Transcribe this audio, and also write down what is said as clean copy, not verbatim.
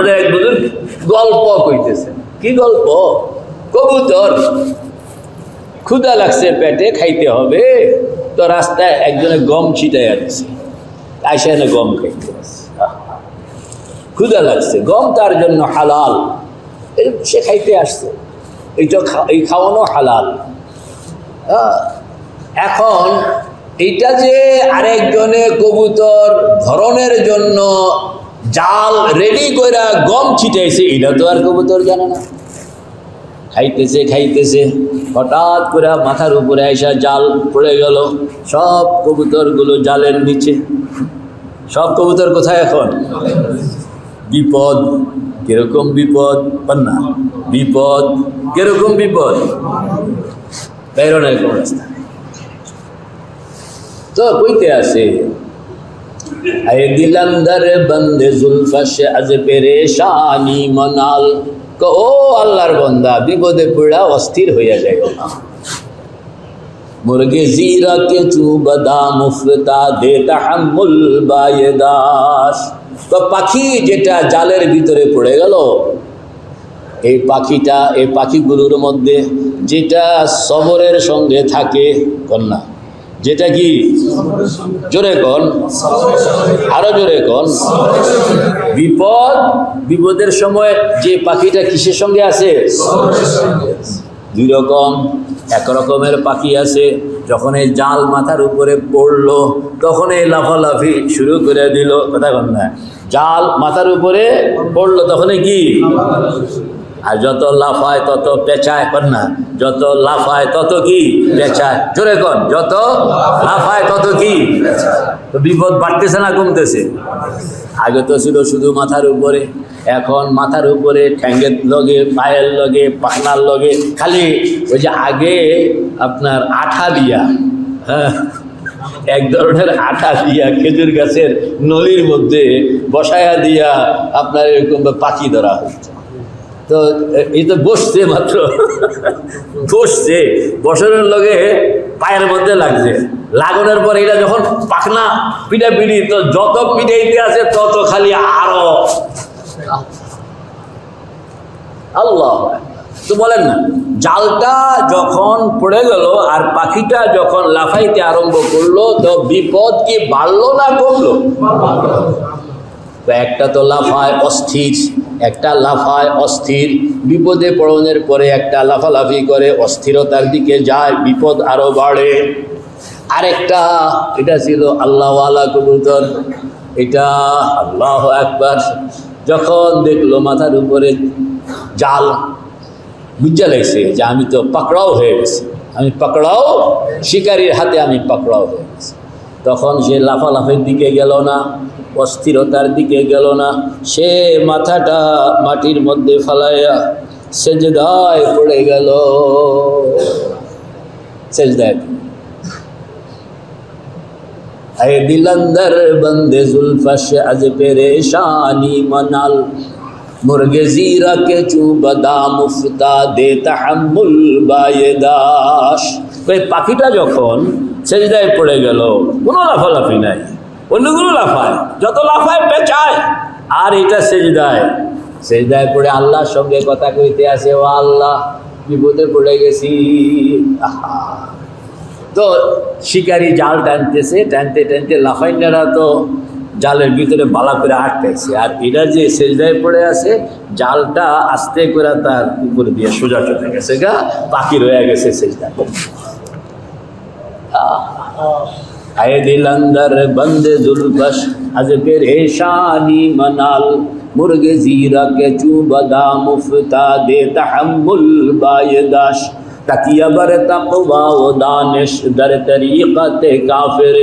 আমাদের এক বুজুর্গ গল্প কইতেছে। কি গল্প? কবুতর ক্ষুধা লাগছে, পেটে খাইতে হবে, তো রাস্তায় একজনে গম ছিটাই আছে, আইসা এনে গম খাইতে আছে। ক্ষুধা লাগছে, গম তার জন্য হালাল, সে খাইতে আসছে, এই খাওয়ানো হালাল। এখন এইটা যে আরেকজনে কবুতর ধরনের জন্য জাল রেডি করে গম ছিটাইছে, এটা তো আর কবুতর জানে না। খাইতেছে হঠাৎ করে মাথার উপরে আইসা জাল পড়ে গেল, সব কবুতরগুলো জালের নিচে। সব কবুতর কোথায় এখন? বিপদ। কিরকম বিপদ? না বিপদ কিরকম বিপদ? বেরোনের কোন রাস্তা তো কইতে আছে, আয়ে দিলান্দর বন্দে জুলফাশে আজ পেরেশানি মনাল। ও আল্লাহর বান্দা, বিপদে পড়া অস্থির হইয়া যায় না। মুরগে জিরা কে চুবদা মুফতা দে তাহাম্মুল বায়দাস। তো পাখি যেটা জালের ভিতরে পড়ে গেল, এই পাখিটা, এই পাখিগুলোর মধ্যে যেটা সবরের সঙ্গে থাকে, কন্যা যেটা কি, জোরে কন, আরো জোরে কন। বিপদের সময় যে পাখিটা কিসের সঙ্গে আছে? দুই রকম। এক রকমের পাখি আছে, যখন এই জাল মাথার উপরে পড়লো তখন এই লাফালাফি শুরু করে দিল, কথা কন না, জাল মাথার উপরে পড়লো তখন কি, আর যত লাফায় তত পেঁচায়, কর না, যত লাফায় তত কি পেঁচায়, জোরে কন, যত লাফায় তত কি। তো বিপদ বাড়তেছে না কমতেছে? আগে তো ছিল শুধু মাথার উপরে, এখন মাথার উপরে, ঠ্যাঙ্গের লগে, পায়ের লগে, পাখনার লগে, খালি ওই যে আগে আপনার আঠা দিয়া, হ্যাঁ, এক ধরনের আঠা দিয়া খেজুর গাছের নলির মধ্যে বসায়া দিয়া আপনার এরকম পাখি ধরা হচ্ছে। তো এই তো বসছে, মাত্র বসছে, বসানোর লগে পায়ের মধ্যে লাগছে, লাগানোর পর এটা যখন পাখনা পিটাপিটি, তো যত পিটাইতে আছে তত খালি আরো আল্লাহ। তো বলেন না, জালটা যখন পড়ে গেল আর পাখিটা যখন লাফাইতে আরম্ভ করলো, তো বিপদ কি বাড়লো না কমলো? একটা তো লাফায় অস্থির, একটা লাফায় অস্থির, বিপদে পড়নের পরে একটা লাফালাফি করে অস্থিরতার দিকে যায়, বিপদ আরো বাড়ে। আরেকটা, এটা ছিল আল্লাহওয়ালা কবুতর, এটা আল্লাহ একবার যখন দেখলো মাথার উপরে জাল, বুঝা লাগছে যে আমি তো পাকড়াও হয়ে গেছি, আমি পাকড়াও, শিকারীর হাতে আমি পাকড়াও হয়ে গেছি। তখন সে লাফালাফির দিকে গেল না, অস্থিরতার দিকে গেল না, সে মাথাটা মাটির মধ্যে ফালাইয়া সেজদায় পড়ে গেল। সেজদায়, আয়ে দিলান্দর বন্দে জুলফাশ আজ পেরেশানি মনাল, মুরগে জিরা কে চুবদা মুফতা দে তাহাম্মুল বায়দাস। এই পাখিটা যখন সেজদায় পড়ে গেল, কোনো লাফালাফি নাই, অন্যগুলো লাফায়, যত লাফায় পেঁচায়, আর এটা সেজদায় পড়ে আল্লাহর সঙ্গে কথা কইতে আসে, ও আল্লাহ বিপদে পড়ে গেছি। তো শিকারি জাল টানতেছে, টানতে টানতে লাফাইনারা তো জালের ভিতরে বালা করে আটকাইছে, আর এরা যে সেজদায় পড়ে আছে, জালটা আস্তে করে তার উপরে দিয়ে সোজা চলে গেছে, পাখি রয়ে গেছে সেজদায়। আয়ে দিলান্দর বন্দে জুলফাশ আজ পেরেশানি মনাল, মুরগে জিরা কে চুবদা মুফতা দে তাহাম্মুল বায়দাস। তাকিয়া बर तक़वा व दानिश दर तरीक़त काफ़िर।